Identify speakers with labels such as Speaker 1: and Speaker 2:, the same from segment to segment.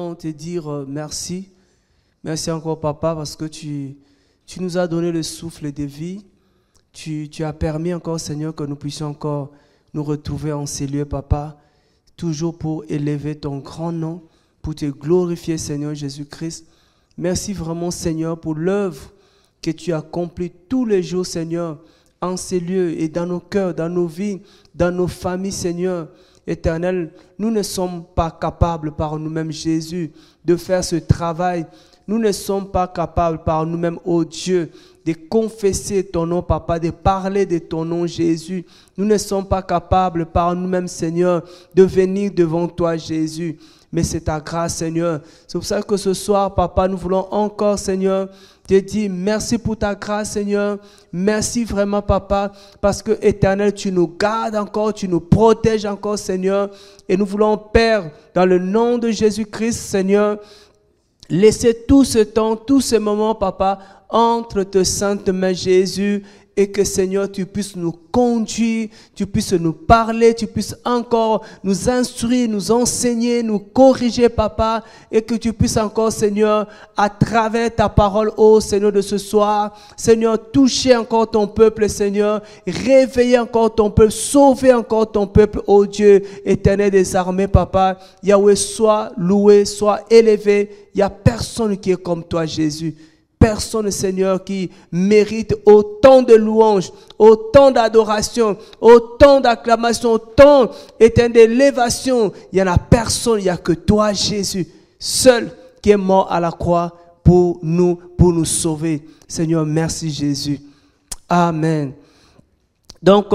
Speaker 1: voulons te dire merci. Merci encore, Papa, parce que tu nous as donné le souffle de vie. Tu as permis encore, Seigneur, que nous puissions encore nous retrouver en ces lieux, Papa, toujours pour élever ton grand nom, pour te glorifier, Seigneur Jésus-Christ. Merci vraiment, Seigneur, pour l'œuvre que tu accomplis tous les jours, Seigneur, en ces lieux et dans nos cœurs, dans nos vies, dans nos familles, Seigneur. Éternel, nous ne sommes pas capables par nous-mêmes, Jésus, de faire ce travail. Nous ne sommes pas capables par nous-mêmes, oh Dieu, de confesser ton nom, Papa, de parler de ton nom, Jésus. Nous ne sommes pas capables par nous-mêmes, Seigneur, de venir devant toi, Jésus. Mais c'est ta grâce, Seigneur. C'est pour ça que ce soir, Papa, nous voulons encore, Seigneur, te dire merci pour ta grâce, Seigneur. Merci vraiment, Papa, parce que, Éternel, tu nous gardes encore, tu nous protèges encore, Seigneur. Et nous voulons, Père, dans le nom de Jésus-Christ, Seigneur, laisser tout ce temps, tous ces moments, Papa, entre tes saintes mains, Jésus, et que, Seigneur, tu puisses nous conduire, tu puisses nous parler, tu puisses encore nous instruire, nous enseigner, nous corriger, Papa, et que tu puisses encore, Seigneur, à travers ta parole, ô Seigneur, de ce soir, Seigneur, toucher encore ton peuple, Seigneur, réveiller encore ton peuple, sauver encore ton peuple, ô Dieu, éternel des armées, Papa. Yahweh, sois loué, sois élevé. Il n'y a personne qui est comme toi, Jésus. Personne, Seigneur, qui mérite autant de louanges, autant d'adoration, autant d'acclamations, autant d'élévation. Il n'y en a personne, il n'y a que toi, Jésus, seul qui est mort à la croix pour nous sauver. Seigneur, merci Jésus. Amen. Donc,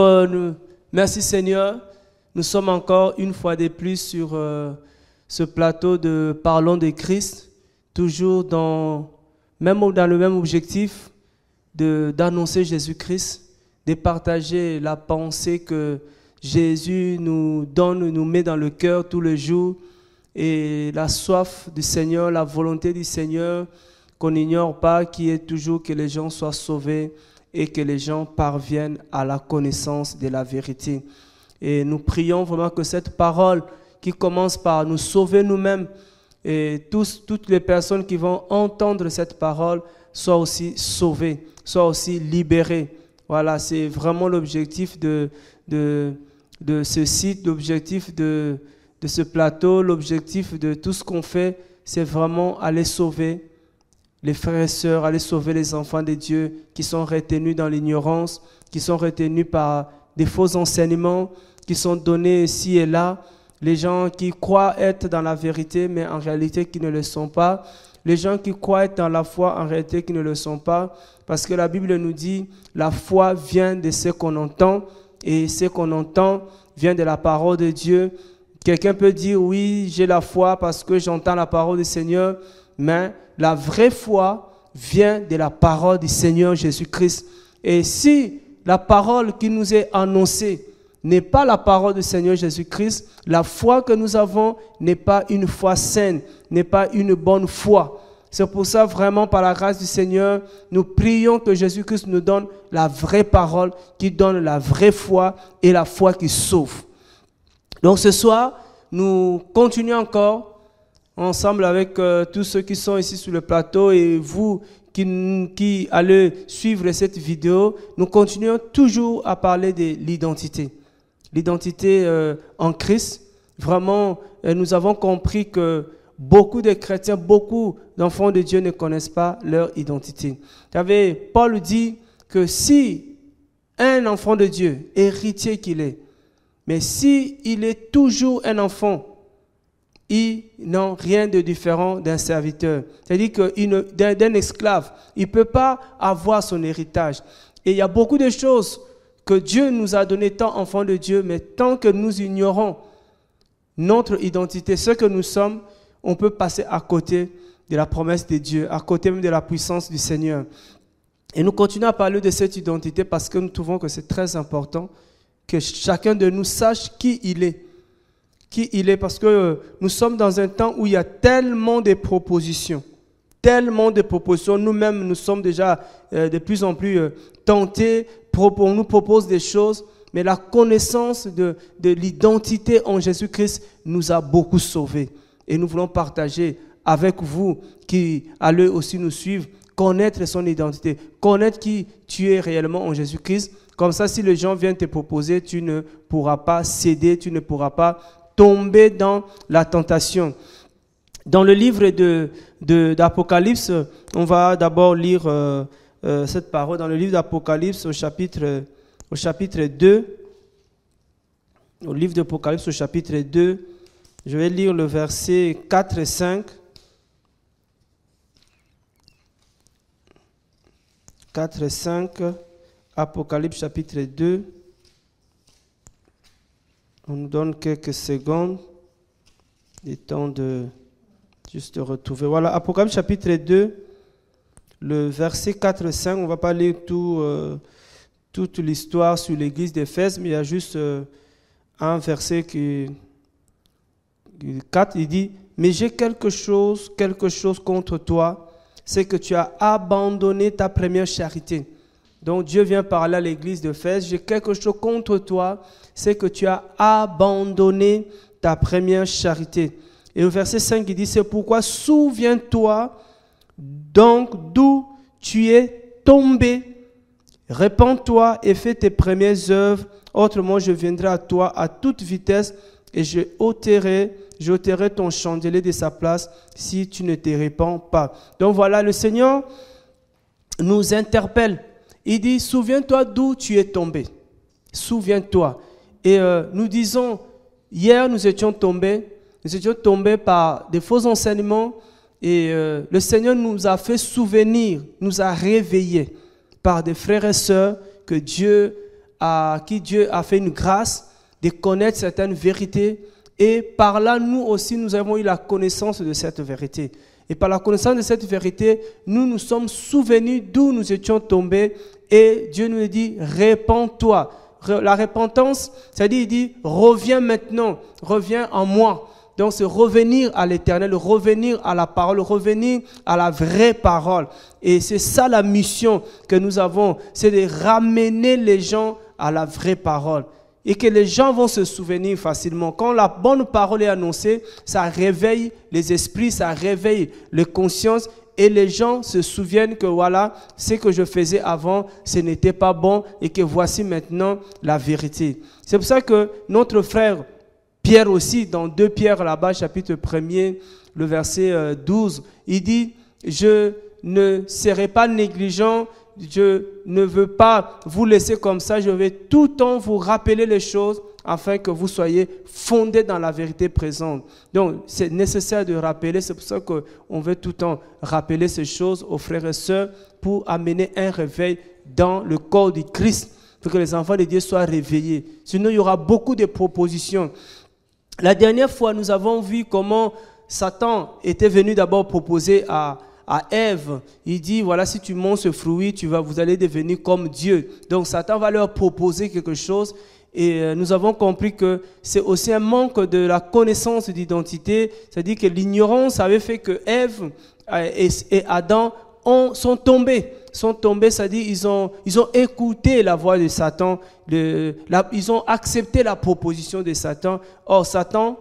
Speaker 1: merci Seigneur. Nous sommes encore une fois de plus sur ce plateau de Parlons de Christ, toujours dans le même objectif d'annoncer Jésus-Christ, de partager la pensée que Jésus nous donne, nous met dans le cœur tous les jours, et la soif du Seigneur, la volonté du Seigneur, qu'on n'ignore pas, qui est toujours que les gens soient sauvés et que les gens parviennent à la connaissance de la vérité. Et nous prions vraiment que cette parole qui commence par nous sauver nous-mêmes, et toutes les personnes qui vont entendre cette parole soient aussi sauvées, soient aussi libérées. Voilà, c'est vraiment l'objectif de ce site, l'objectif de ce plateau, l'objectif de tout ce qu'on fait, c'est vraiment aller sauver les frères et sœurs, aller sauver les enfants de Dieu qui sont retenus dans l'ignorance, qui sont retenus par des faux enseignements, qui sont donnés ici et là. Les gens qui croient être dans la vérité, mais en réalité qui ne le sont pas. Les gens qui croient être dans la foi, en réalité qui ne le sont pas. Parce que la Bible nous dit, la foi vient de ce qu'on entend. Et ce qu'on entend vient de la parole de Dieu. Quelqu'un peut dire, oui, j'ai la foi parce que j'entends la parole du Seigneur. Mais la vraie foi vient de la parole du Seigneur Jésus-Christ. Et si la parole qui nous est annoncée n'est pas la parole du Seigneur Jésus-Christ, la foi que nous avons n'est pas une foi saine, n'est pas une bonne foi. C'est pour ça, vraiment, par la grâce du Seigneur, nous prions que Jésus-Christ nous donne la vraie parole, qui donne la vraie foi et la foi qui sauve. Donc ce soir, nous continuons encore ensemble avec tous ceux qui sont ici sur le plateau et vous qui allez suivre cette vidéo. Nous continuons toujours à parler de l'identité. L'identité en Christ. Vraiment, nous avons compris que beaucoup de chrétiens, beaucoup d'enfants de Dieu ne connaissent pas leur identité. Paul dit que si un enfant de Dieu, héritier qu'il est, mais si il est toujours un enfant, il n'a rien de différent d'un serviteur. C'est-à-dire que d'un esclave, il ne peut pas avoir son héritage. Et il y a beaucoup de choses que Dieu nous a donné tant enfants de Dieu, mais tant que nous ignorons notre identité, ce que nous sommes, on peut passer à côté de la promesse de Dieu, à côté même de la puissance du Seigneur. Et nous continuons à parler de cette identité parce que nous trouvons que c'est très important que chacun de nous sache qui il est. Qui il est, parce que nous sommes dans un temps où il y a tellement de propositions. Tellement de propositions. Nous-mêmes, nous sommes déjà de plus en plus tentés. On nous propose des choses, mais la connaissance de l'identité en Jésus-Christ nous a beaucoup sauvés. et nous voulons partager avec vous qui allez aussi nous suivre, connaître son identité, connaître qui tu es réellement en Jésus-Christ. Comme ça, si les gens viennent te proposer, tu ne pourras pas céder, tu ne pourras pas tomber dans la tentation. Dans le livre d'Apocalypse, on va d'abord lire cette parole dans le livre d'Apocalypse au chapitre 2. Au livre d'Apocalypse au chapitre 2, je vais lire le verset 4 et 5. 4 et 5, Apocalypse chapitre 2. On nous donne quelques secondes, le temps de juste retrouver. Voilà, Apocalypse chapitre 2, le verset 4 et 5. On ne va pas lire toute l'histoire sur l'église d'Éphèse, mais il y a juste un verset 4, il dit « Mais j'ai quelque chose contre toi, c'est que tu as abandonné ta première charité. » Donc Dieu vient parler à l'église d'Éphèse. J'ai quelque chose contre toi, c'est que tu as abandonné ta première charité. Et au verset 5, il dit, c'est pourquoi souviens-toi donc d'où tu es tombé. Répands-toi et fais tes premières œuvres. Autrement, je viendrai à toi à toute vitesse et je ôterai ton chandelier de sa place si tu ne te répands pas. Donc voilà, le Seigneur nous interpelle. Il dit, souviens-toi d'où tu es tombé. Souviens-toi. Et nous disons, hier nous étions tombés par des faux enseignements et le Seigneur nous a fait souvenir, nous a réveillés par des frères et sœurs que qui Dieu a fait une grâce de connaître certaines vérités. Et par là, nous aussi, nous avons eu la connaissance de cette vérité. Et par la connaissance de cette vérité, nous nous sommes souvenus d'où nous étions tombés. Et Dieu nous dit, répands-toi. La repentance, c'est-à-dire, il dit, reviens maintenant, reviens en moi. Donc, c'est revenir à l'éternel, revenir à la parole, revenir à la vraie parole. Et c'est ça la mission que nous avons, c'est de ramener les gens à la vraie parole. Et que les gens vont se souvenir facilement. Quand la bonne parole est annoncée, ça réveille les esprits, ça réveille les consciences. Et les gens se souviennent que voilà, ce que je faisais avant, ce n'était pas bon. Et que voici maintenant la vérité. C'est pour ça que notre frère Pierre aussi, dans 2 Pierre là-bas, chapitre 1er, le verset 12, il dit, je ne serai pas négligent, je ne veux pas vous laisser comme ça, je vais tout le temps vous rappeler les choses afin que vous soyez fondés dans la vérité présente. Donc, c'est nécessaire de rappeler, c'est pour ça qu'on veut tout le temps rappeler ces choses aux frères et sœurs pour amener un réveil dans le corps du Christ, pour que les enfants de Dieu soient réveillés. Sinon, il y aura beaucoup de propositions. La dernière fois, nous avons vu comment Satan était venu d'abord proposer à Ève. Il dit, voilà, si tu manges ce fruit, vous allez devenir comme Dieu. Donc, Satan va leur proposer quelque chose. Et nous avons compris que c'est aussi un manque de la connaissance d'identité. C'est-à-dire que l'ignorance avait fait que Ève et Adam sont tombés, c'est-à-dire ils ont écouté la voix de Satan, ils ont accepté la proposition de Satan. Or, Satan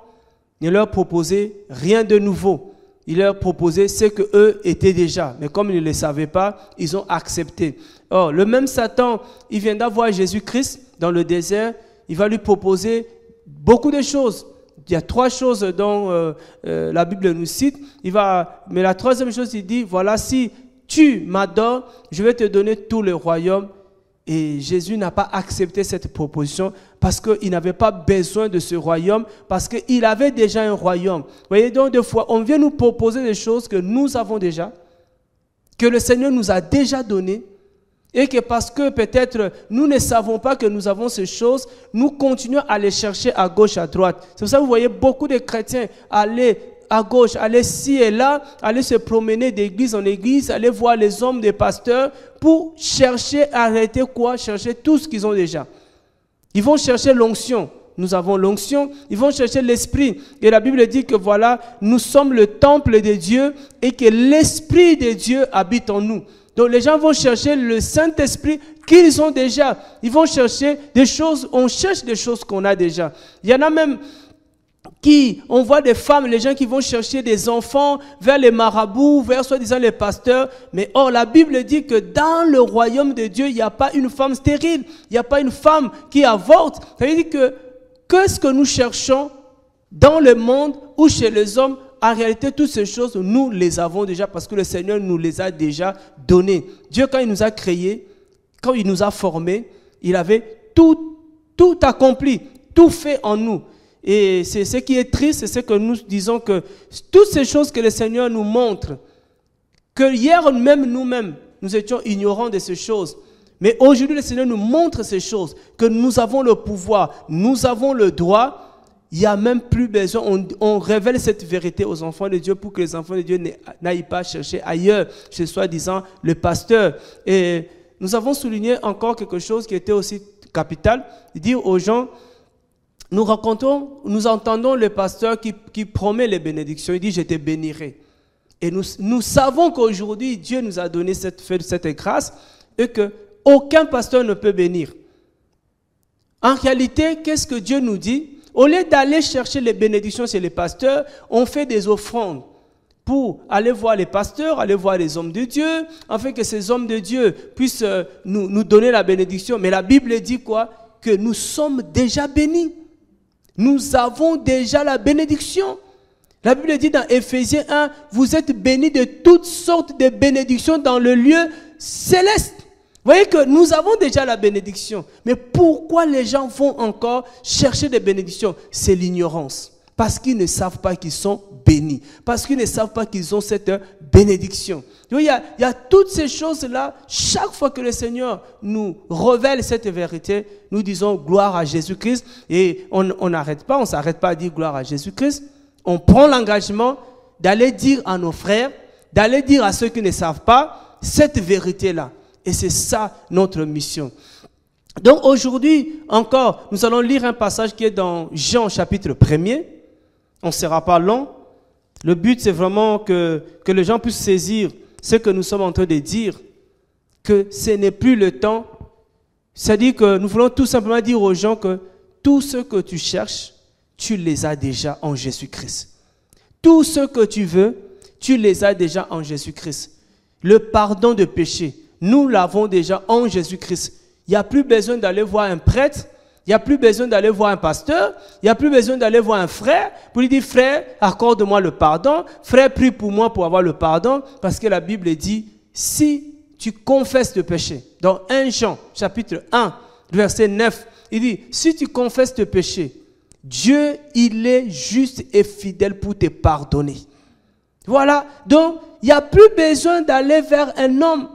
Speaker 1: ne leur proposait rien de nouveau. Il leur proposait ce qu'eux étaient déjà. Mais comme ils ne le savaient pas, ils ont accepté. Or, le même Satan, il vient d'avoir Jésus-Christ dans le désert. Il va lui proposer beaucoup de choses. Il y a 3 choses dont la Bible nous cite. Mais la troisième chose, il dit, voilà, si tu m'adores, je vais te donner tout le royaume. Et Jésus n'a pas accepté cette proposition parce qu'il n'avait pas besoin de ce royaume, parce qu'il avait déjà un royaume. Vous voyez, donc des fois, on vient nous proposer des choses que nous avons déjà, que le Seigneur nous a déjà données, et que parce que peut-être nous ne savons pas que nous avons ces choses, nous continuons à les chercher à gauche, à droite. C'est pour ça que vous voyez beaucoup de chrétiens aller à gauche, aller ci et là, aller se promener d'église en église, aller voir les hommes des pasteurs pour chercher, arrêter quoi? Chercher tout ce qu'ils ont déjà. Ils vont chercher l'onction. Nous avons l'onction. Ils vont chercher l'esprit. Et la Bible dit que voilà, nous sommes le temple de Dieu et que l'esprit de Dieu habite en nous. Donc les gens vont chercher le Saint-Esprit qu'ils ont déjà. Ils vont chercher des choses, on cherche des choses qu'on a déjà. Il y en a même On voit des femmes, les gens qui vont chercher des enfants vers les marabouts, vers soi-disant les pasteurs. Mais or, la Bible dit que dans le royaume de Dieu, il n'y a pas une femme stérile. Il n'y a pas une femme qui avorte. Ça veut dire que ce que nous cherchons dans le monde ou chez les hommes, en réalité, toutes ces choses, nous les avons déjà parce que le Seigneur nous les a déjà données. Dieu, quand il nous a créés, quand il nous a formés, il avait tout accompli, tout fait en nous. Et c'est ce qui est triste, c'est que nous disons que toutes ces choses que le Seigneur nous montre, que hier même nous-mêmes, nous étions ignorants de ces choses. Mais aujourd'hui, le Seigneur nous montre ces choses, que nous avons le pouvoir, nous avons le droit. Il n'y a même plus besoin, on révèle cette vérité aux enfants de Dieu pour que les enfants de Dieu n'aillent pas chercher ailleurs, chez soi-disant le pasteur. Et nous avons souligné encore quelque chose qui était aussi capital, dire aux gens, nous entendons le pasteur qui promet les bénédictions, il dit « je te bénirai ». Et nous savons qu'aujourd'hui, Dieu nous a donné cette grâce et qu'aucun pasteur ne peut bénir. En réalité, qu'est-ce que Dieu nous dit? Au lieu d'aller chercher les bénédictions chez les pasteurs, on fait des offrandes pour aller voir les pasteurs, aller voir les hommes de Dieu, afin que ces hommes de Dieu puissent nous donner la bénédiction. Mais la Bible dit quoi? Que nous sommes déjà bénis. Nous avons déjà la bénédiction. La Bible dit dans Éphésiens 1, vous êtes bénis de toutes sortes de bénédictions dans le lieu céleste. Vous voyez que nous avons déjà la bénédiction. Mais pourquoi les gens vont encore chercher des bénédictions? C'est l'ignorance. Parce qu'ils ne savent pas qu'ils sont bénis. Parce qu'ils ne savent pas qu'ils ont cette bénédiction. Donc, il y a toutes ces choses-là. Chaque fois que le Seigneur nous révèle cette vérité, nous disons gloire à Jésus-Christ. Et on n'arrête pas, on ne s'arrête pas à dire gloire à Jésus-Christ. On prend l'engagement d'aller dire à nos frères, d'aller dire à ceux qui ne savent pas cette vérité-là. Et c'est ça notre mission. Donc aujourd'hui encore, nous allons lire un passage qui est dans Jean chapitre 1er. On ne sera pas long. Le but c'est vraiment que les gens puissent saisir ce que nous sommes en train de dire, que ce n'est plus le temps. C'est-à-dire que nous voulons tout simplement dire aux gens que tout ce que tu cherches, tu les as déjà en Jésus-Christ. Tout ce que tu veux, tu les as déjà en Jésus-Christ. Le pardon de péché, nous l'avons déjà en Jésus-Christ. Il n'y a plus besoin d'aller voir un prêtre, il n'y a plus besoin d'aller voir un pasteur, il n'y a plus besoin d'aller voir un frère pour lui dire « Frère, accorde-moi le pardon. Frère, prie pour moi pour avoir le pardon. » Parce que la Bible dit « Si tu confesses le péché. » Dans 1 Jean, chapitre 1, verset 9, il dit « Si tu confesses le péché, Dieu, il est juste et fidèle pour te pardonner. » Voilà. Donc, il n'y a plus besoin d'aller vers un homme.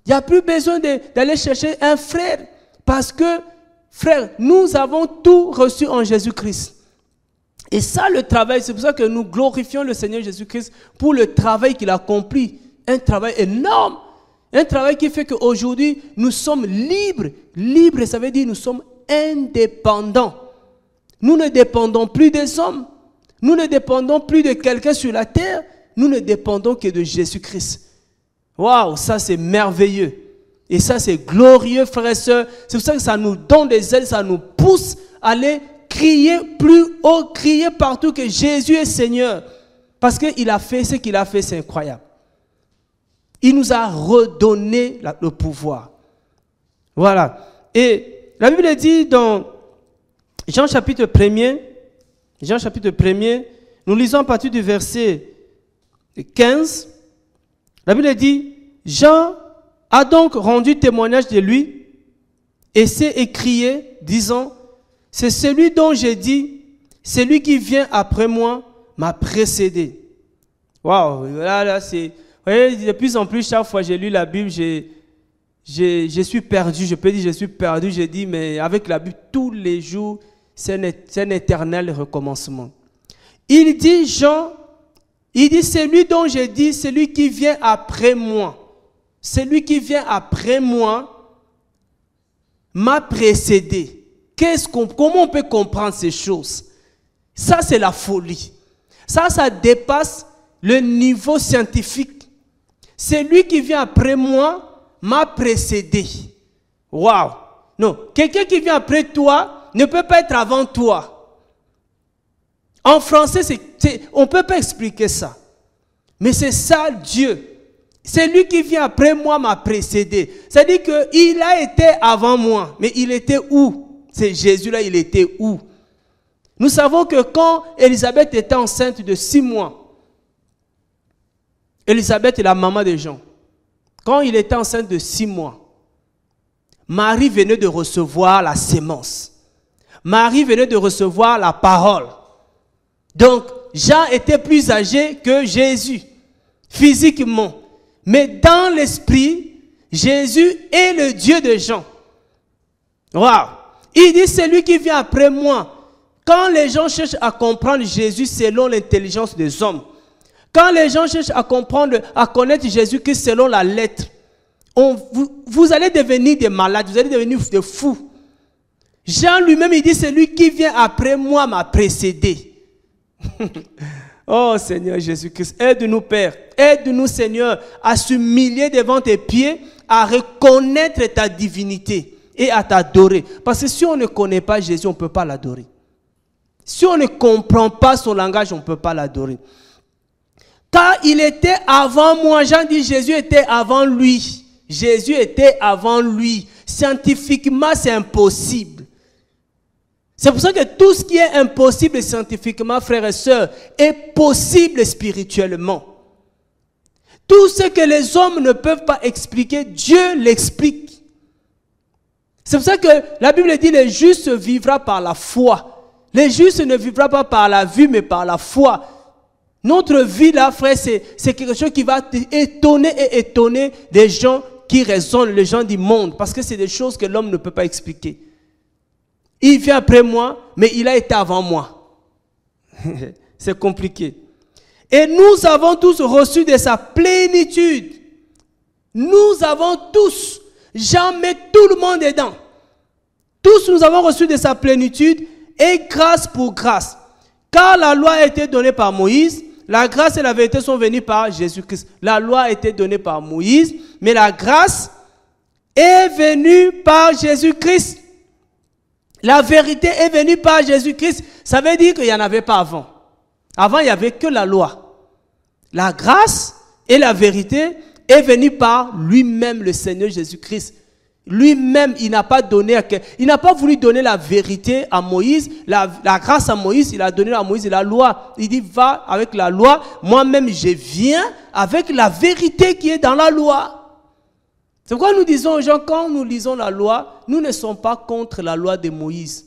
Speaker 1: Il n'y a plus besoin d'aller chercher un frère. Parce que, frère, nous avons tout reçu en Jésus-Christ. Et ça, le travail, c'est pour ça que nous glorifions le Seigneur Jésus-Christ pour le travail qu'il a accompli. Un travail énorme. Un travail qui fait qu'aujourd'hui, nous sommes libres. Libres, ça veut dire nous sommes indépendants. Nous ne dépendons plus des hommes. Nous ne dépendons plus de quelqu'un sur la terre. Nous ne dépendons que de Jésus-Christ. Waouh, ça c'est merveilleux. Et ça c'est glorieux, frères et sœurs. C'est pour ça que ça nous donne des ailes, ça nous pousse à aller crier plus haut, crier partout que Jésus est Seigneur. Parce qu'il a fait ce qu'il a fait, c'est incroyable. Il nous a redonné le pouvoir. Voilà. Et la Bible dit dans Jean chapitre 1er, nous lisons à partir du verset 15. La Bible dit, Jean a donc rendu témoignage de lui et s'est écrié, disant, c'est celui dont j'ai dit, celui qui vient après moi m'a précédé. Waouh, là, c'est... Vous voyez, de plus en plus, chaque fois que j'ai lu la Bible, je suis perdu. Je peux dire, je suis perdu. Je dis, mais avec la Bible, tous les jours, c'est un éternel recommencement. Il dit, Jean, il dit, celui dont j'ai dit, celui qui vient après moi. Celui qui vient après moi m'a précédé. Comment on peut comprendre ces choses? Ça, c'est la folie. Ça dépasse le niveau scientifique. Celui qui vient après moi m'a précédé. Waouh! Non, quelqu'un qui vient après toi ne peut pas être avant toi. En français, on ne peut pas expliquer ça. Mais c'est ça Dieu. C'est lui qui vient après moi m'a précédé. C'est-à-dire qu'il a été avant moi. Mais il était où? C'est Jésus-là, il était où? Nous savons que quand Élisabeth était enceinte de 6 mois, Élisabeth est la maman de Jean. Quand il était enceinte de 6 mois, Marie venait de recevoir la sémence. Marie venait de recevoir la parole. Donc, Jean était plus âgé que Jésus, physiquement. Mais dans l'esprit, Jésus est le Dieu de Jean. Wow. Il dit, c'est lui qui vient après moi. Quand les gens cherchent à comprendre Jésus selon l'intelligence des hommes, quand les gens cherchent à comprendre, à connaître Jésus-Christ selon la lettre, vous allez devenir des malades, vous allez devenir des fous. Jean lui-même, il dit, c'est lui qui vient après moi m'a précédé. Oh Seigneur Jésus-Christ, aide-nous Père, aide-nous Seigneur à s'humilier devant tes pieds, à reconnaître ta divinité et à t'adorer. Parce que si on ne connaît pas Jésus, on ne peut pas l'adorer. Si on ne comprend pas son langage, on ne peut pas l'adorer. Car il était avant moi, Jean dit Jésus était avant lui. Jésus était avant lui. Scientifiquement, c'est impossible. C'est pour ça que tout ce qui est impossible scientifiquement, frères et sœurs, est possible spirituellement. Tout ce que les hommes ne peuvent pas expliquer, Dieu l'explique. C'est pour ça que la Bible dit, le juste vivra par la foi. Le juste ne vivra pas par la vue, mais par la foi. Notre vie là, frère, c'est quelque chose qui va étonner des gens qui raisonnent, les gens du monde, parce que c'est des choses que l'homme ne peut pas expliquer. Il vient après moi, mais il a été avant moi. C'est compliqué. Et nous avons tous reçu de sa plénitude. Nous avons tous, Jean met tout le monde dedans. Tous nous avons reçu de sa plénitude et grâce pour grâce. Car la loi a été donnée par Moïse, la grâce et la vérité sont venues par Jésus-Christ. La loi a été donnée par Moïse, mais la grâce est venue par Jésus-Christ. La vérité est venue par Jésus-Christ. Ça veut dire qu'il n'y en avait pas avant. Avant, il n'y avait que la loi. La grâce et la vérité est venue par lui-même, le Seigneur Jésus-Christ. Lui-même, il n'a pas voulu donner la vérité à Moïse, la grâce à Moïse, il a donné à Moïse la loi. Il dit, va avec la loi, moi-même je viens avec la vérité qui est dans la loi. C'est pourquoi nous disons aux gens, quand nous lisons la loi, nous ne sommes pas contre la loi de Moïse.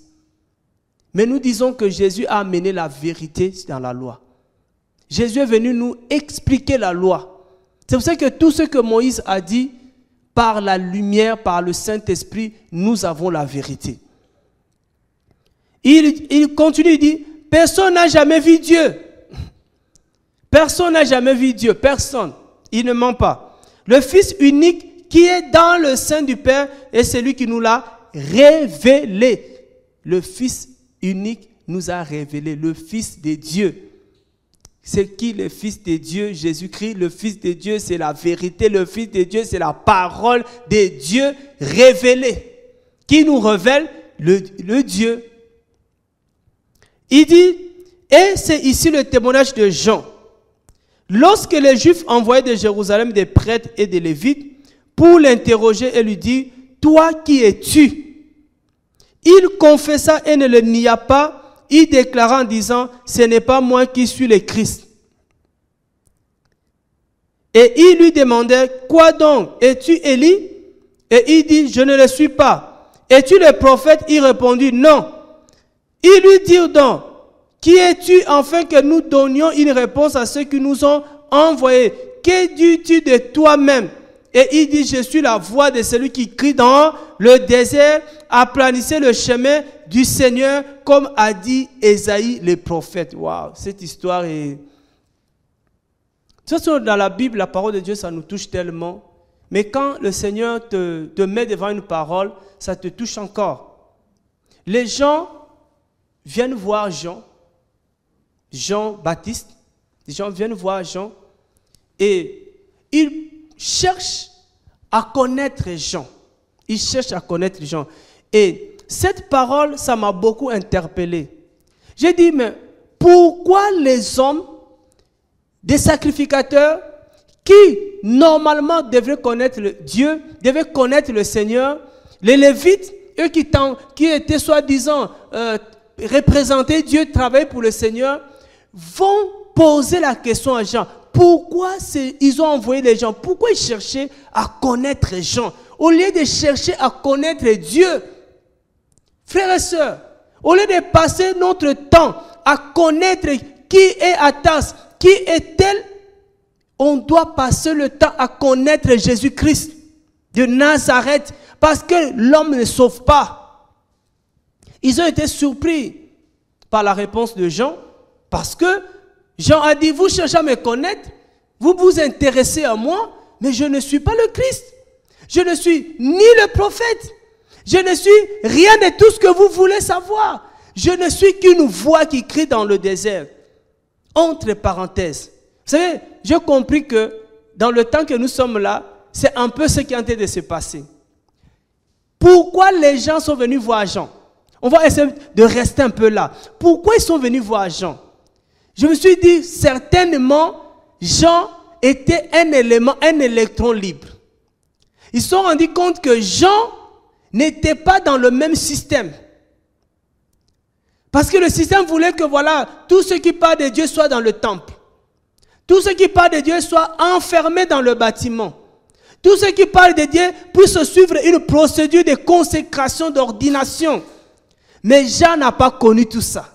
Speaker 1: Mais nous disons que Jésus a amené la vérité dans la loi. Jésus est venu nous expliquer la loi. C'est pour ça que tout ce que Moïse a dit, par la lumière, par le Saint-Esprit, nous avons la vérité. Il continue, il dit, personne n'a jamais vu Dieu. Personne n'a jamais vu Dieu, personne. Il ne ment pas. Le Fils unique qui est dans le sein du Père est celui qui nous l'a révélé. Le Fils unique nous a révélé, le Fils de Dieu. C'est qui le Fils de Dieu? Jésus-Christ, le Fils de Dieu, c'est la vérité. Le Fils de Dieu, c'est la parole de Dieu révélée, qui nous révèle le Dieu. Il dit, et c'est ici le témoignage de Jean. Lorsque les Juifs envoyaient de Jérusalem des prêtres et des Lévites pour l'interroger et lui dire, toi qui es-tu? Il confessa et ne le nia pas. Il déclara en disant, ce n'est pas moi qui suis le Christ. Et il lui demandait, quoi donc? Es-tu Élie? Et il dit, je ne le suis pas. Es-tu le prophète? Il répondit, non. Il lui dit donc, qui es-tu afin que nous donnions une réponse à ceux qui nous ont envoyés? Que dis-tu de toi-même? Et il dit, je suis la voix de celui qui crie dans le désert, aplanissez le chemin du Seigneur, comme a dit Ésaïe le prophète. Waouh, cette histoire est... Dans la Bible, la parole de Dieu, ça nous touche tellement. Mais quand le Seigneur te met devant une parole, ça te touche encore. Les gens viennent voir Jean-Baptiste. Les gens viennent voir Jean et ils cherchent à connaître Jean. Ils cherchent à connaître Jean. Et cette parole, ça m'a beaucoup interpellé. J'ai dit, mais pourquoi les hommes, des sacrificateurs, qui normalement devraient connaître Dieu, devaient connaître le Seigneur, les Lévites, eux qui étaient soi-disant représentés, Dieu travaille pour le Seigneur, vont poser la question à Jean. Pourquoi ils ont envoyé les gens? Pourquoi ils cherchaient à connaître Jean? Au lieu de chercher à connaître Dieu, frères et sœurs, au lieu de passer notre temps à connaître qui est Athas, qui est-elle, on doit passer le temps à connaître Jésus-Christ de Nazareth, parce que l'homme ne sauve pas. Ils ont été surpris par la réponse de Jean, parce que Jean a dit, vous cherchez à me connaître, vous vous intéressez à moi, mais je ne suis pas le Christ. Je ne suis ni le prophète. Je ne suis rien de tout ce que vous voulez savoir. Je ne suis qu'une voix qui crie dans le désert. Entre parenthèses. Vous savez, j'ai compris que dans le temps que nous sommes là, c'est un peu ce qui est en train de se passer. Pourquoi les gens sont venus voir Jean? On va essayer de rester un peu là. Pourquoi ils sont venus voir Jean? Je me suis dit, certainement, Jean était un électron libre. Ils se sont rendus compte que Jean n'était pas dans le même système. Parce que le système voulait que voilà, tout ce qui parle de Dieu soit dans le temple. Tout ce qui parle de Dieu soit enfermé dans le bâtiment. Tout ce qui parle de Dieu puisse suivre une procédure de consécration, d'ordination. Mais Jean n'a pas connu tout ça.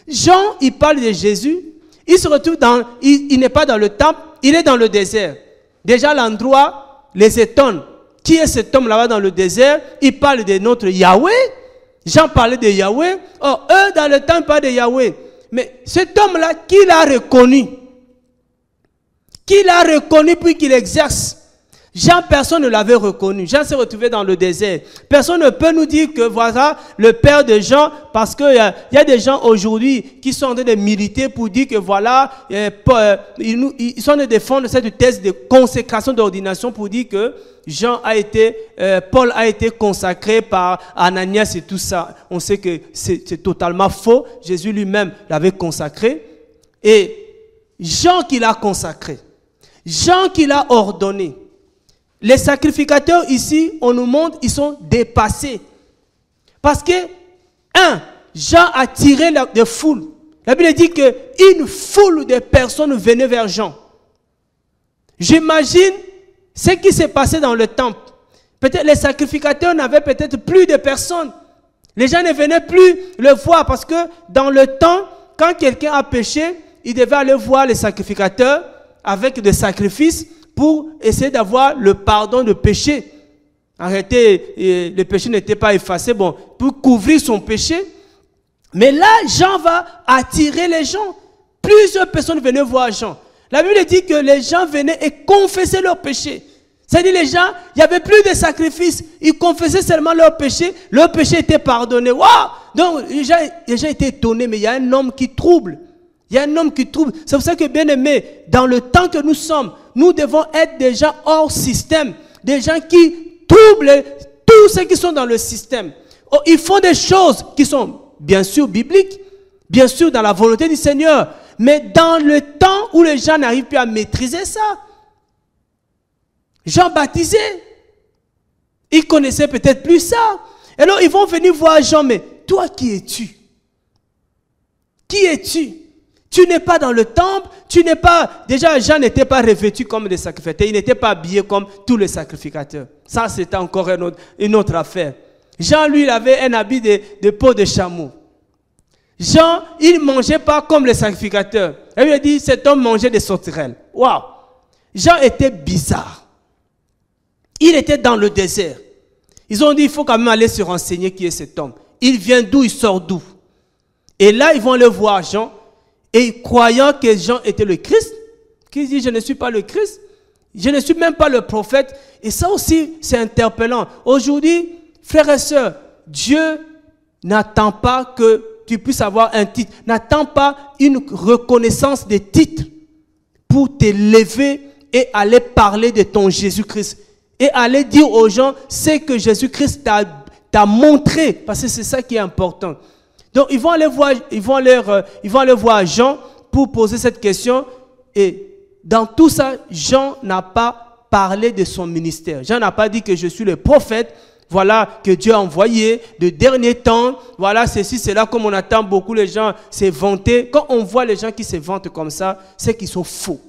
Speaker 1: Jean, il parle de Jésus. Il se retrouve il n'est pas dans le temple, il est dans le désert. Déjà l'endroit les étonne. Qui est cet homme là-bas dans le désert? Il parle de notre Yahweh. Jean parlait de Yahweh. Oh, eux dans le temple parlent de Yahweh. Mais cet homme-là, qui l'a reconnu? Qui l'a reconnu puis qu'il exerce? Jean, personne ne l'avait reconnu. Jean s'est retrouvé dans le désert. Personne ne peut nous dire que voilà le père de Jean, parce qu'il y a des gens aujourd'hui qui sont en train de militer pour dire que voilà, ils sont en train de défendre cette thèse de consécration d'ordination pour dire que Paul a été consacré par Ananias et tout ça. On sait que c'est totalement faux. Jésus lui-même l'avait consacré. Et Jean qui l'a consacré. Jean qui l'a ordonné. Les sacrificateurs ici, on nous montre, ils sont dépassés. Parce que, Jean a tiré de foule. La Bible dit qu'une foule de personnes venaient vers Jean. J'imagine ce qui s'est passé dans le temple. Peut-être les sacrificateurs n'avaient peut-être plus de personnes. Les gens ne venaient plus le voir parce que dans le temps, quand quelqu'un a péché, il devait aller voir les sacrificateurs avec des sacrifices pour essayer d'avoir le pardon de péché. Arrêter, le péché n'était pas effacé, bon, pour couvrir son péché. Mais là, Jean va attirer les gens. Plusieurs personnes venaient voir Jean. La Bible dit que les gens venaient et confessaient leurs péchés. C'est-à-dire les gens, il n'y avait plus de sacrifices. Ils confessaient seulement leurs péchés. Leurs péchés étaient pardonnés. Waouh! Donc les gens étaient étonnés, mais il y a un homme qui trouble. Il y a un homme qui trouble. C'est pour ça que, bien aimé, dans le temps que nous sommes, nous devons être des gens hors système. Des gens qui troublent tous ceux qui sont dans le système. Oh, ils font des choses qui sont bien sûr bibliques, bien sûr dans la volonté du Seigneur. Mais dans le temps où les gens n'arrivent plus à maîtriser ça, Jean baptisé, ils connaissaient peut-être plus ça. Et alors ils vont venir voir Jean, mais toi qui es-tu? Qui es-tu? Tu n'es pas dans le temple, tu n'es pas... Déjà, Jean n'était pas revêtu comme des sacrificateurs, il n'était pas habillé comme tous les sacrificateurs. Ça, c'était encore une autre affaire. Jean, lui, il avait un habit de peau de chameau. Jean, il ne mangeait pas comme les sacrificateurs. Et il a dit, cet homme mangeait des sauterelles. Waouh! Jean était bizarre. Il était dans le désert. Ils ont dit, il faut quand même aller se renseigner qui est cet homme. Il vient d'où, il sort d'où. Et là, ils vont aller voir Jean. Et croyant que Jean était le Christ, qui dit, je ne suis pas le Christ. Je ne suis même pas le prophète. Et ça aussi, c'est interpellant. Aujourd'hui, frères et sœurs, Dieu n'attend pas que tu puisses avoir un titre. N'attend pas une reconnaissance des titres pour t'élever et aller parler de ton Jésus-Christ. Et aller dire aux gens ce que Jésus-Christ t'a montré. Parce que c'est ça qui est important. Donc ils vont aller voir Jean pour poser cette question. Et dans tout ça, Jean n'a pas parlé de son ministère. Jean n'a pas dit que je suis le prophète, voilà, que Dieu a envoyé de dernier temps. Voilà, ceci, cela, comme on attend beaucoup les gens se vanter. Quand on voit les gens qui se vantent comme ça, c'est qu'ils sont faux.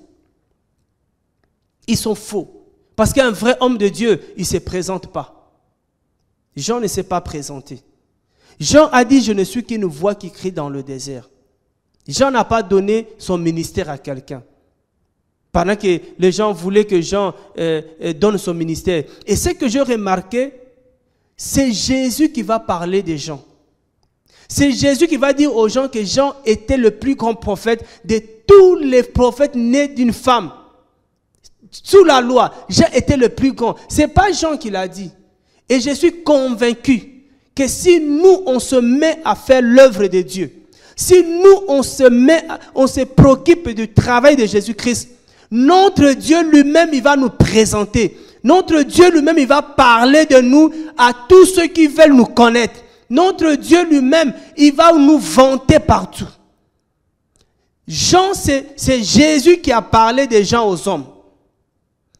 Speaker 1: Ils sont faux. Parce qu'un vrai homme de Dieu, il ne se présente pas. Jean ne s'est pas présenté. Jean a dit, je ne suis qu'une voix qui crie dans le désert. Jean n'a pas donné son ministère à quelqu'un. Pendant que les gens voulaient que Jean donne son ministère. Et ce que j'ai remarqué, c'est Jésus qui va parler des gens. C'est Jésus qui va dire aux gens que Jean était le plus grand prophète de tous les prophètes nés d'une femme. Sous la loi, Jean était le plus grand. Ce n'est pas Jean qui l'a dit. Et je suis convaincu que si nous, on se met à faire l'œuvre de Dieu, si nous, on se préoccupe du travail de Jésus-Christ, notre Dieu lui-même, il va nous présenter. Notre Dieu lui-même, il va parler de nous à tous ceux qui veulent nous connaître. Notre Dieu lui-même, il va nous vanter partout. Jean, c'est Jésus qui a parlé des gens aux hommes.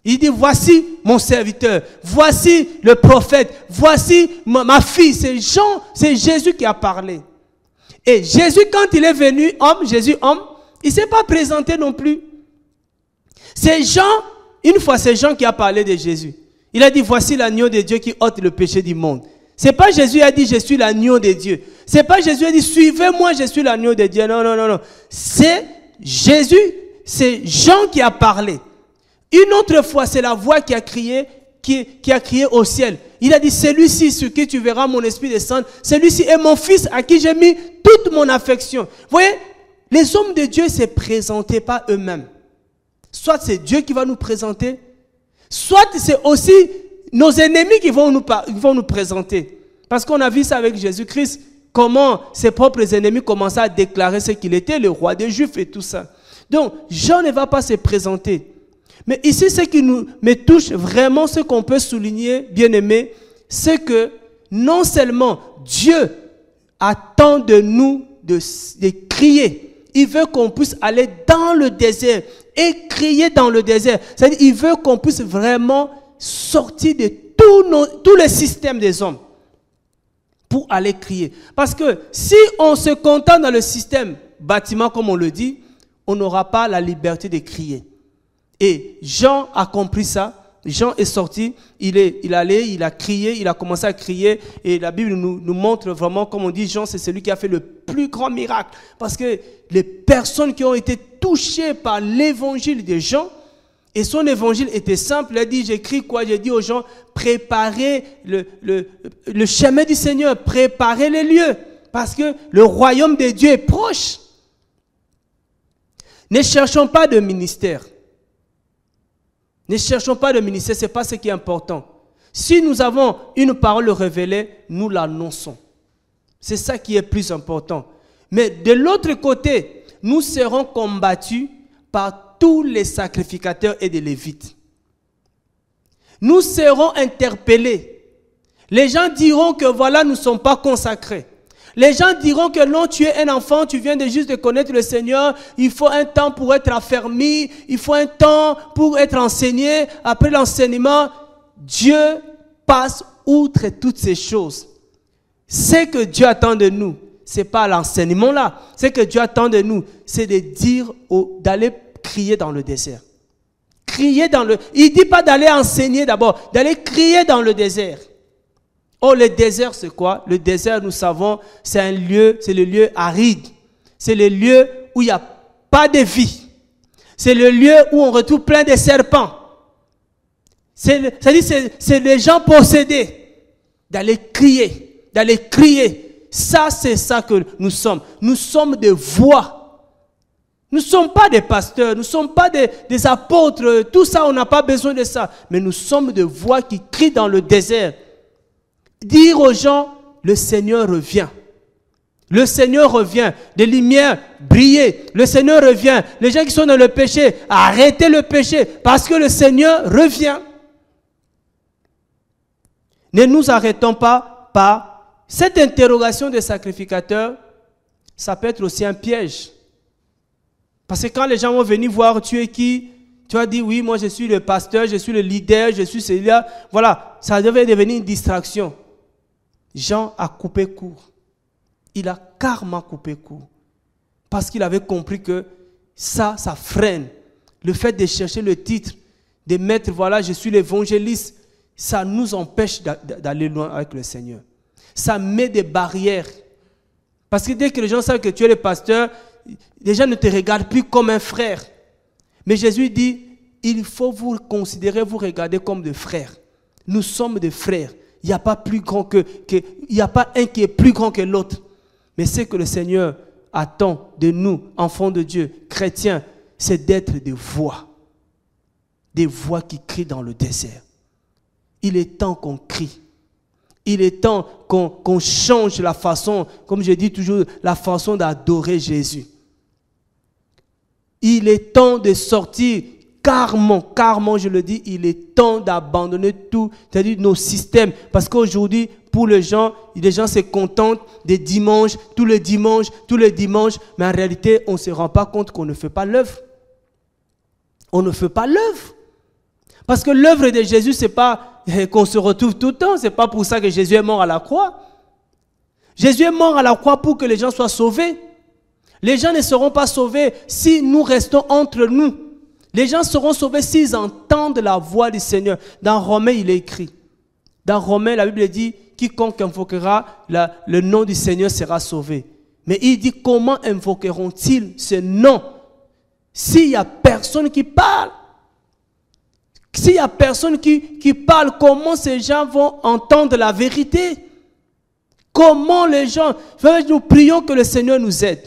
Speaker 1: Il dit, voici mon serviteur, voici le prophète, voici ma fille. C'est Jean, c'est Jésus qui a parlé. Et Jésus, quand il est venu, Jésus homme, il ne s'est pas présenté non plus. C'est Jean, une fois c'est Jean qui a parlé de Jésus. Il a dit, voici l'agneau de Dieu qui ôte le péché du monde. Ce n'est pas Jésus qui a dit, je suis l'agneau de Dieu. Ce n'est pas Jésus qui a dit, suivez-moi, je suis l'agneau de Dieu. Non, non, non, non. C'est Jésus, c'est Jean qui a parlé. Une autre fois, c'est la voix qui a crié, qui a crié au ciel. Il a dit, celui-ci sur qui tu verras mon esprit descendre, celui-ci est mon fils à qui j'ai mis toute mon affection. Vous voyez, les hommes de Dieu ne se présentaient pas eux-mêmes. Soit c'est Dieu qui va nous présenter, soit c'est aussi nos ennemis qui vont nous présenter. Parce qu'on a vu ça avec Jésus-Christ, comment ses propres ennemis commençaient à déclarer ce qu'il était, le roi des Juifs et tout ça. Donc, Jean ne va pas se présenter. Mais ici, ce qui me touche vraiment, ce qu'on peut souligner, bien aimé, c'est que non seulement Dieu attend de nous de crier, il veut qu'on puisse aller dans le désert et crier dans le désert. C'est-à-dire qu'il veut qu'on puisse vraiment sortir de tous les systèmes des hommes pour aller crier. Parce que si on se contente dans le système bâtiment, comme on le dit, on n'aura pas la liberté de crier. Et Jean a compris ça. Jean est sorti, il a crié, il a commencé à crier. Et la Bible nous montre vraiment, comme on dit, Jean, c'est celui qui a fait le plus grand miracle. Parce que les personnes qui ont été touchées par l'évangile de Jean, et son évangile était simple, il a dit, j'écris quoi? J'ai dit aux gens, préparez le chemin du Seigneur, préparez les lieux. Parce que le royaume de Dieu est proche. Ne cherchons pas de ministère. Ne cherchons pas de ministère, ce n'est pas ce qui est important. Si nous avons une parole révélée, nous l'annonçons. C'est ça qui est plus important. Mais de l'autre côté, nous serons combattus par tous les sacrificateurs et des Lévites. Nous serons interpellés. Les gens diront que voilà, nous ne sommes pas consacrés. Les gens diront que non, tu es un enfant, tu viens de juste de connaître le Seigneur, il faut un temps pour être affermi, il faut un temps pour être enseigné. Après l'enseignement, Dieu passe outre toutes ces choses. Ce que Dieu attend de nous, ce n'est pas l'enseignement là. Ce que Dieu attend de nous, c'est de dire, d'aller crier dans le désert. Crier dans le... Il ne dit pas d'aller enseigner d'abord, d'aller crier dans le désert. Oh, le désert, c'est quoi? Le désert, nous savons, c'est un lieu, c'est le lieu aride. C'est le lieu où il n'y a pas de vie. C'est le lieu où on retrouve plein de serpents. C'est-à-dire, c'est les gens possédés. D'aller crier, d'aller crier. Ça, c'est ça que nous sommes. Nous sommes des voix. Nous ne sommes pas des pasteurs, nous ne sommes pas des apôtres. Tout ça, on n'a pas besoin de ça. Mais nous sommes des voix qui crient dans le désert. Dire aux gens, le Seigneur revient. Le Seigneur revient. Des lumières, briller. Le Seigneur revient. Les gens qui sont dans le péché, arrêtez le péché parce que le Seigneur revient. Ne nous arrêtons pas par cette interrogation des sacrificateurs. ça peut être aussi un piège. Parce que quand les gens vont venir voir tu es qui, tu vas dire oui, moi je suis le pasteur, je suis le leader, je suis celui-là. Voilà, ça devait devenir une distraction. Jean a coupé court. Il a carrément coupé court. Parce qu'il avait compris que ça freine. Le fait de chercher le titre, de mettre, voilà, je suis l'évangéliste, ça nous empêche d'aller loin avec le Seigneur. Ça met des barrières. Parce que dès que les gens savent que tu es le pasteur, les gens ne te regardent plus comme un frère. Mais Jésus dit, il faut vous considérer, vous regarder comme des frères. Nous sommes des frères. Il n'y a pas plus grand il n'y a pas un qui est plus grand que l'autre. Mais ce que le Seigneur attend de nous, enfants de Dieu, chrétiens, c'est d'être des voix qui crient dans le désert. Il est temps qu'on crie. Il est temps qu'on change la façon, comme je dis toujours, la façon d'adorer Jésus. Il est temps de sortir, carrément, je le dis, il est temps d'abandonner tout, c'est-à-dire nos systèmes. Parce qu'aujourd'hui, pour les gens se contentent des dimanches, tous les dimanches, mais en réalité, on ne se rend pas compte qu'on ne fait pas l'œuvre. On ne fait pas l'œuvre. Parce que l'œuvre de Jésus, ce n'est pas qu'on se retrouve tout le temps. Ce n'est pas pour ça que Jésus est mort à la croix. Jésus est mort à la croix pour que les gens soient sauvés. Les gens ne seront pas sauvés si nous restons entre nous. Les gens seront sauvés s'ils entendent la voix du Seigneur. Dans Romains, il est écrit. Dans Romains, la Bible dit, quiconque invoquera le nom du Seigneur sera sauvé. Mais il dit, comment invoqueront-ils ce nom s'il n'y a personne qui parle? S'il n'y a personne qui parle, comment ces gens vont entendre la vérité? Comment les gens... Nous prions que le Seigneur nous aide.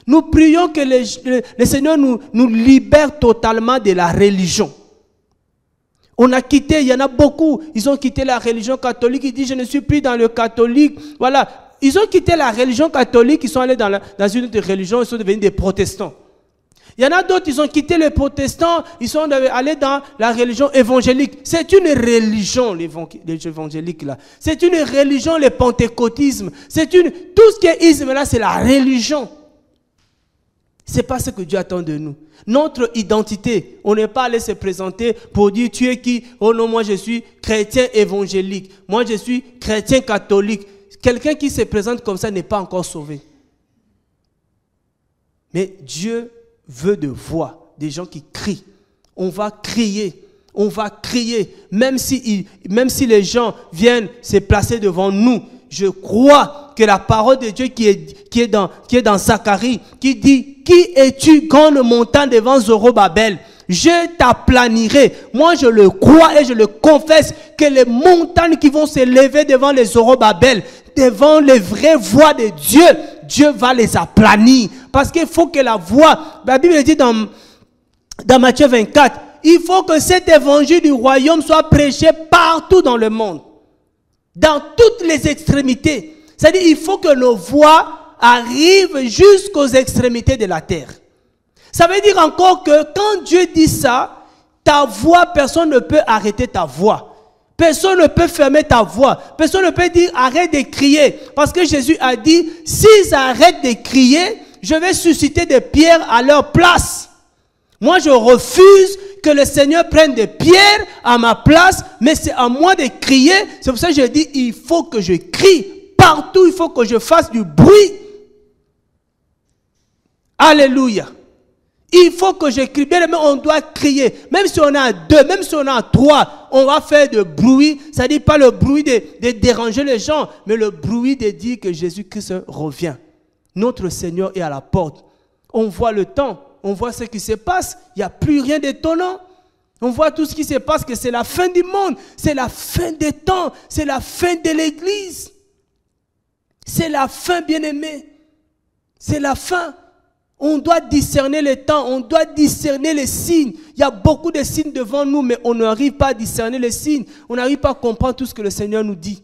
Speaker 1: Nous prions que le Seigneur nous libère totalement de la religion. On a quitté, il y en a beaucoup, ils ont quitté la religion catholique, ils disent je ne suis plus dans le catholique. Voilà, ils ont quitté la religion catholique, ils sont allés dans une autre religion, ils sont devenus des protestants. Il y en a d'autres, ils ont quitté les protestants, ils sont allés dans la religion évangélique. C'est une religion, l'évangélique là. C'est une religion, le pentecôtisme. Tout ce qui est isme là, c'est la religion. Ce n'est pas ce que Dieu attend de nous. Notre identité, on n'est pas allé se présenter pour dire tu es qui? Oh non, moi je suis chrétien évangélique. Moi je suis chrétien catholique. Quelqu'un qui se présente comme ça n'est pas encore sauvé. Mais Dieu veut de voix, des gens qui crient. On va crier. Même si les gens viennent se placer devant nous, je crois que la parole de Dieu qui est dans Zacharie, qui dit, qui es-tu, grande montagne devant Zorobabel? Je t'aplanirai. Moi, je le crois et je le confesse que les montagnes qui vont se lever devant les Zorobabel, devant les vraies voix de Dieu, Dieu va les aplanir. Parce qu'il faut que la voix, la Bible dit dans Matthieu 24, il faut que cet évangile du royaume soit prêché partout dans le monde. Dans toutes les extrémités. C'est-à-dire il faut que nos voix arrivent jusqu'aux extrémités de la terre. Ça veut dire encore que quand Dieu dit ça, ta voix, personne ne peut arrêter ta voix. Personne ne peut fermer ta voix. Personne ne peut dire arrête de crier. Parce que Jésus a dit, s'ils arrêtent de crier, je vais susciter des pierres à leur place. Moi, je refuse que le Seigneur prenne des pierres à ma place, mais c'est à moi de crier. C'est pour ça que je dis, il faut que je crie partout, il faut que je fasse du bruit. Alléluia. Il faut que je crie. Bien aimé, on doit crier. Même si on a 2, même si on a 3, on va faire de bruit. Ça ne dit pas le bruit de déranger les gens, mais le bruit de dire que Jésus-Christ revient. Notre Seigneur est à la porte. On voit le temps. On voit ce qui se passe, il n'y a plus rien d'étonnant. On voit tout ce qui se passe, que c'est la fin du monde, c'est la fin des temps, c'est la fin de l'Église. C'est la fin, bien-aimé. C'est la fin. On doit discerner les temps, on doit discerner les signes. Il y a beaucoup de signes devant nous, mais on n'arrive pas à discerner les signes. On n'arrive pas à comprendre tout ce que le Seigneur nous dit.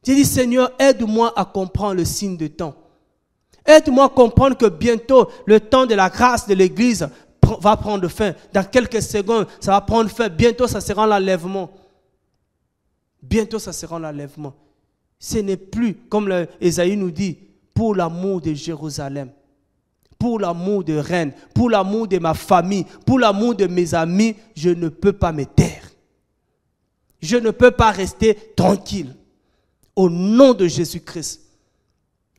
Speaker 1: J'ai dit, Seigneur, aide-moi à comprendre le signe de temps. Aide-moi à comprendre que bientôt, le temps de la grâce de l'Église va prendre fin. Dans quelques secondes, ça va prendre fin. Bientôt, ça sera l'enlèvement. Bientôt, ça sera l'enlèvement. Ce n'est plus, comme Ésaïe nous dit, pour l'amour de Jérusalem, pour l'amour de Rennes, pour l'amour de ma famille, pour l'amour de mes amis, je ne peux pas me taire. Je ne peux pas rester tranquille. Au nom de Jésus-Christ.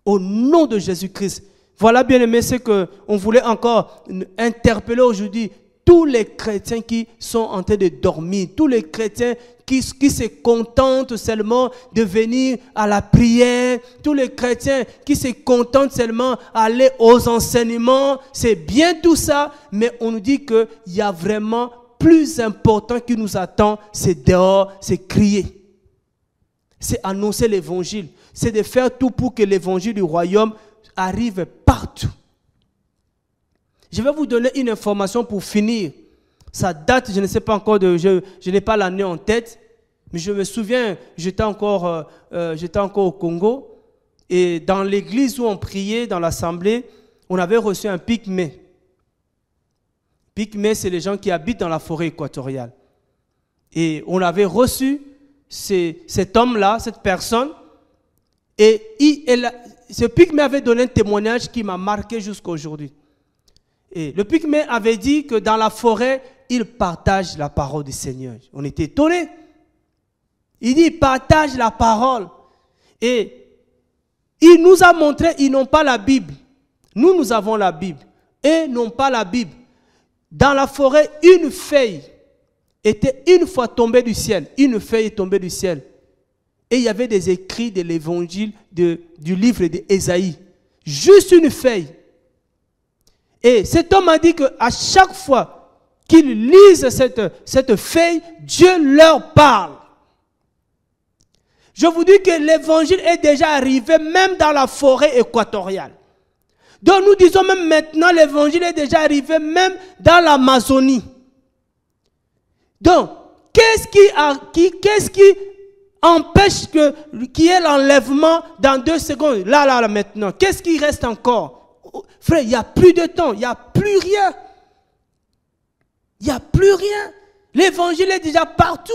Speaker 1: Au nom de Jésus-Christ. Voilà, bien aimé, ce qu'on voulait encore interpeller aujourd'hui. Tous les chrétiens qui sont en train de dormir, tous les chrétiens qui se contentent seulement de venir à la prière, tous les chrétiens qui se contentent seulement d'aller aux enseignements, c'est bien tout ça, mais on nous dit qu'il y a vraiment plus important qui nous attend, c'est dehors, c'est crier. C'est annoncer l'évangile, c'est de faire tout pour que l'évangile du royaume arrive partout. Je vais vous donner une information pour finir. Ça date, je ne sais pas encore, je n'ai pas l'année en tête, mais je me souviens, j'étais encore au Congo, et dans l'église où on priait, dans l'assemblée, on avait reçu un pygmée. Pygmée, c'est les gens qui habitent dans la forêt équatoriale. Et on avait reçu cet homme-là, cette personne, et ce pygmée avait donné un témoignage qui m'a marqué jusqu'à aujourd'hui. Et le pygmée avait dit que dans la forêt, il partage la parole du Seigneur. On était étonnés. Il dit, il partage la parole. Et il nous a montré, ils n'ont pas la Bible. Nous avons la Bible. Eux n'ont pas la Bible. Dans la forêt, une feuille était une fois tombée du ciel. Une feuille est tombée du ciel. Et il y avait des écrits de l'évangile, du livre d'Ésaïe. Juste une feuille. Et cet homme a dit qu'à chaque fois qu'ils lisent cette feuille, Dieu leur parle. Je vous dis que l'évangile est déjà arrivé même dans la forêt équatoriale. Donc nous disons même maintenant l'évangile est déjà arrivé même dans l'Amazonie. Donc, qu'est-ce qui empêche qu'il y ait l'enlèvement dans 2 secondes? Là, maintenant. Qu'est-ce qui reste encore? Frère, il n'y a plus de temps, il n'y a plus rien. Il n'y a plus rien. L'évangile est déjà partout.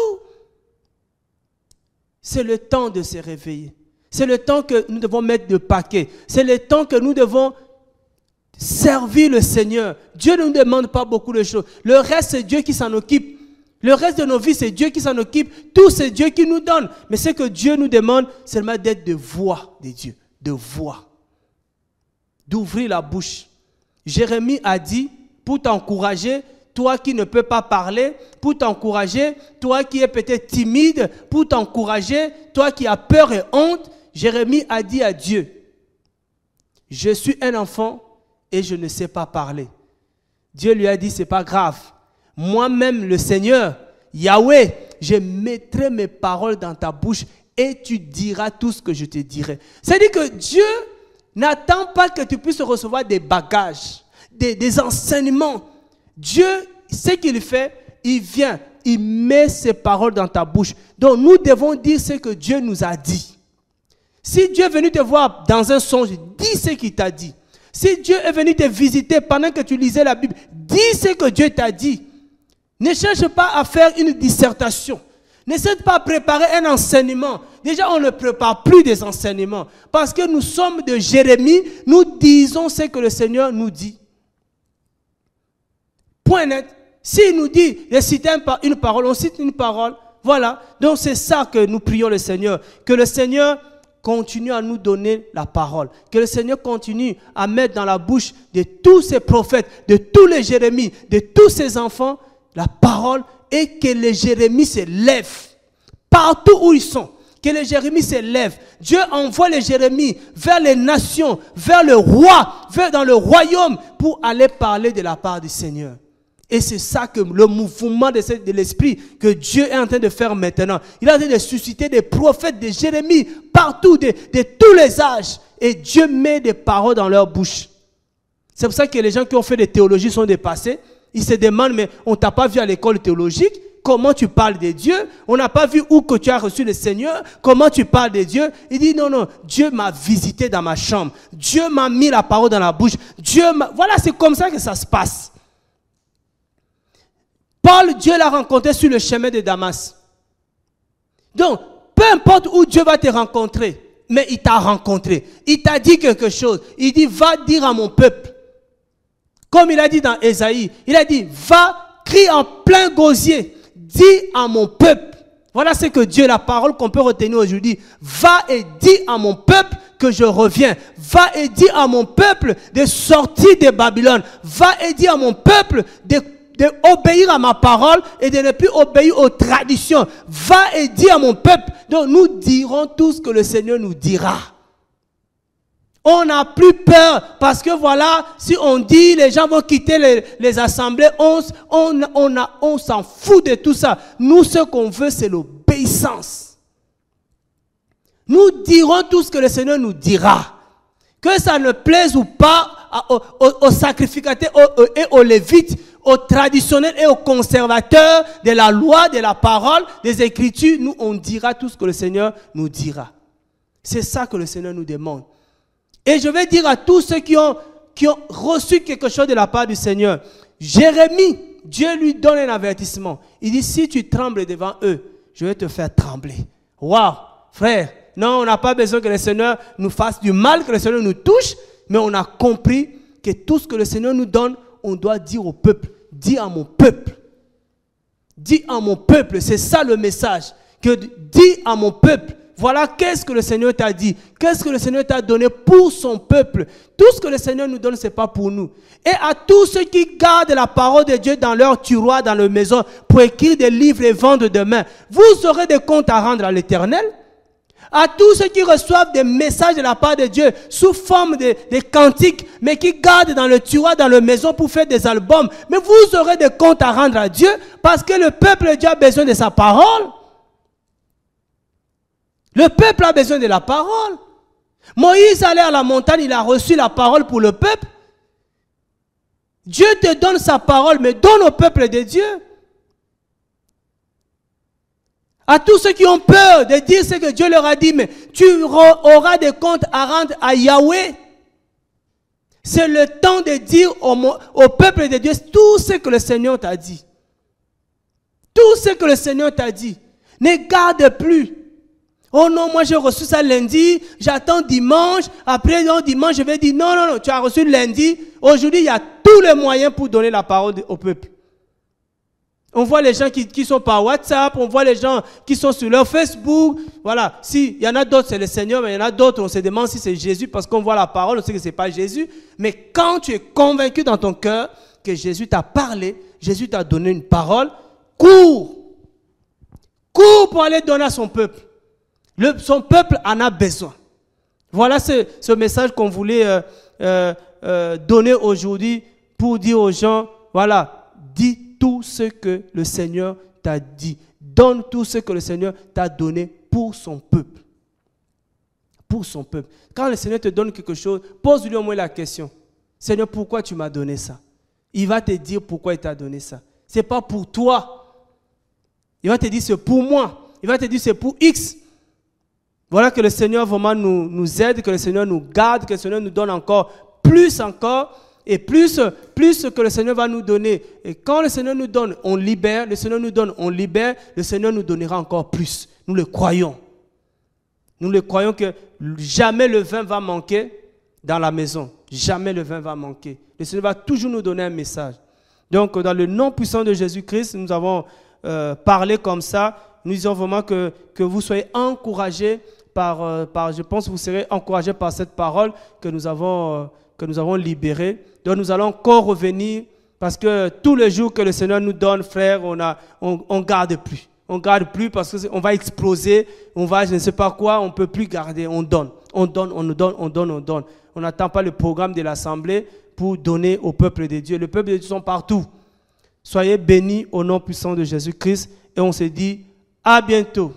Speaker 1: C'est le temps de se réveiller. C'est le temps que nous devons mettre de paquet. C'est le temps que nous devons servir le Seigneur. Dieu ne nous demande pas beaucoup de choses. Le reste, c'est Dieu qui s'en occupe. Le reste de nos vies, c'est Dieu qui s'en occupe. Tout, c'est Dieu qui nous donne. Mais ce que Dieu nous demande, c'est seulement d'être de voix de Dieu. De voix. D'ouvrir la bouche. Jérémie a dit, pour t'encourager, toi qui ne peux pas parler, pour t'encourager, toi qui es peut-être timide, pour t'encourager, toi qui as peur et honte, Jérémie a dit à Dieu, je suis un enfant et je ne sais pas parler. Dieu lui a dit, c'est pas grave. Moi-même, le Seigneur, Yahweh, je mettrai mes paroles dans ta bouche et tu diras tout ce que je te dirai. C'est-à-dire que Dieu n'attend pas que tu puisses recevoir des bagages, des enseignements. Dieu, ce qu'il fait, il vient, il met ses paroles dans ta bouche. Donc nous devons dire ce que Dieu nous a dit. Si Dieu est venu te voir dans un songe, dis ce qu'il t'a dit. Si Dieu est venu te visiter pendant que tu lisais la Bible, dis ce que Dieu t'a dit. Ne cherche pas à faire une dissertation. Ne cherche pas à préparer un enseignement. Déjà, on ne prépare plus des enseignements. Parce que nous sommes de Jérémie, nous disons ce que le Seigneur nous dit. Point net. S'il nous dit de citer une parole, on cite une parole. Voilà. Donc c'est ça que nous prions le Seigneur. Que le Seigneur continue à nous donner la parole. Que le Seigneur continue à mettre dans la bouche de tous ces prophètes, de tous les Jérémies, de tous ces enfants, la parole, et que les Jérémies se lèvent partout où ils sont. Que les Jérémies se lèvent. Dieu envoie les Jérémies vers les nations, vers le roi, dans le royaume, pour aller parler de la part du Seigneur. Et c'est ça que le mouvement de l'esprit que Dieu est en train de faire maintenant. Il est en train de susciter des prophètes, des Jérémies, partout, de tous les âges. Et Dieu met des paroles dans leur bouche. C'est pour ça que les gens qui ont fait des théologies sont dépassés. Ils se demandent, mais on ne t'a pas vu à l'école théologique? Comment tu parles de Dieu? On n'a pas vu où que tu as reçu le Seigneur. Comment tu parles de Dieu? Il dit non, Dieu m'a visité dans ma chambre. Dieu m'a mis la parole dans la bouche. Voilà, c'est comme ça que ça se passe. Paul, Dieu l'a rencontré sur le chemin de Damas. Donc, peu importe où Dieu va te rencontrer, mais il t'a rencontré. Il t'a dit quelque chose. Il dit, va dire à mon peuple. Comme il a dit dans Ésaïe, il a dit, va, crie en plein gosier. Dis à mon peuple. Voilà ce que Dieu, la parole qu'on peut retenir aujourd'hui. Va et dis à mon peuple que je reviens. Va et dis à mon peuple de sortir de Babylone. Va et dis à mon peuple d'obéir à ma parole et de ne plus obéir aux traditions. Va et dis à mon peuple. Donc nous dirons tout ce que le Seigneur nous dira. On n'a plus peur parce que voilà, si on dit les gens vont quitter les assemblées, on s'en fout de tout ça. Nous, ce qu'on veut, c'est l'obéissance. Nous dirons tout ce que le Seigneur nous dira. Que ça ne plaise ou pas aux sacrificateurs et aux lévites, aux traditionnels et aux conservateurs de la loi, de la parole, des Écritures, nous, on dira tout ce que le Seigneur nous dira. C'est ça que le Seigneur nous demande. Et je vais dire à tous ceux qui ont reçu quelque chose de la part du Seigneur, Jérémie, Dieu lui donne un avertissement. Il dit, si tu trembles devant eux, je vais te faire trembler. Waouh, frère, non, on n'a pas besoin que le Seigneur nous fasse du mal, que le Seigneur nous touche, mais on a compris que tout ce que le Seigneur nous donne, on doit dire au peuple, dis à mon peuple. Dis à mon peuple, c'est ça le message, que dis à mon peuple. Voilà qu'est-ce que le Seigneur t'a dit. Qu'est-ce que le Seigneur t'a donné pour son peuple. Tout ce que le Seigneur nous donne, ce n'est pas pour nous. Et à tous ceux qui gardent la parole de Dieu dans leur tiroir, dans leur maison, pour écrire des livres et vendre demain, vous aurez des comptes à rendre à l'Éternel. À tous ceux qui reçoivent des messages de la part de Dieu sous forme de cantiques, mais qui gardent dans le tiroir, dans leur maison pour faire des albums, mais vous aurez des comptes à rendre à Dieu parce que le peuple de Dieu a besoin de sa parole. Le peuple a besoin de la parole. Moïse allait à la montagne, il a reçu la parole pour le peuple. Dieu te donne sa parole, mais donne au peuple de Dieu. À tous ceux qui ont peur de dire ce que Dieu leur a dit, mais tu auras des comptes à rendre à Yahweh. C'est le temps de dire au peuple de Dieu tout ce que le Seigneur t'a dit. Tout ce que le Seigneur t'a dit. Ne garde plus. Oh non, moi j'ai reçu ça lundi, j'attends dimanche, après non, dimanche je vais dire non, tu as reçu lundi, aujourd'hui il y a tous les moyens pour donner la parole au peuple. On voit les gens qui sont par WhatsApp, on voit les gens qui sont sur leur Facebook, voilà, si il y en a d'autres c'est le Seigneur, mais il y en a d'autres on se demande si c'est Jésus parce qu'on voit la parole, on sait que ce n'est pas Jésus, mais quand tu es convaincu dans ton cœur que Jésus t'a parlé, Jésus t'a donné une parole, cours pour aller donner à son peuple. Son peuple en a besoin. Voilà ce message qu'on voulait donner aujourd'hui pour dire aux gens, voilà, dis tout ce que le Seigneur t'a dit. Donne tout ce que le Seigneur t'a donné pour son peuple. Pour son peuple. Quand le Seigneur te donne quelque chose, pose-lui au moins la question. Seigneur, pourquoi tu m'as donné ça? Il va te dire pourquoi il t'a donné ça. Ce n'est pas pour toi. Il va te dire c'est pour moi. Il va te dire c'est pour X. Voilà que le Seigneur vraiment nous aide, que le Seigneur nous garde, que le Seigneur nous donne encore, et plus que le Seigneur va nous donner. Et quand le Seigneur nous donne, on libère, le Seigneur nous donne, on libère, le Seigneur nous donnera encore plus. Nous le croyons. Nous le croyons que jamais le vin va manquer dans la maison. Jamais le vin va manquer. Le Seigneur va toujours nous donner un message. Donc, dans le nom puissant de Jésus-Christ, nous avons parlé comme ça. Nous disons vraiment que vous soyez encouragés je pense que vous serez encouragés par cette parole que nous avons libérée. Donc nous allons encore revenir parce que tous les jours que le Seigneur nous donne, frère, on garde plus. On garde plus parce qu'on va exploser, on va je ne sais pas quoi, on ne peut plus garder, on donne. On donne. On n'attend pas le programme de l'Assemblée pour donner au peuple de Dieu. Le peuple de Dieu sont partout. Soyez bénis au nom puissant de Jésus-Christ et on se dit à bientôt.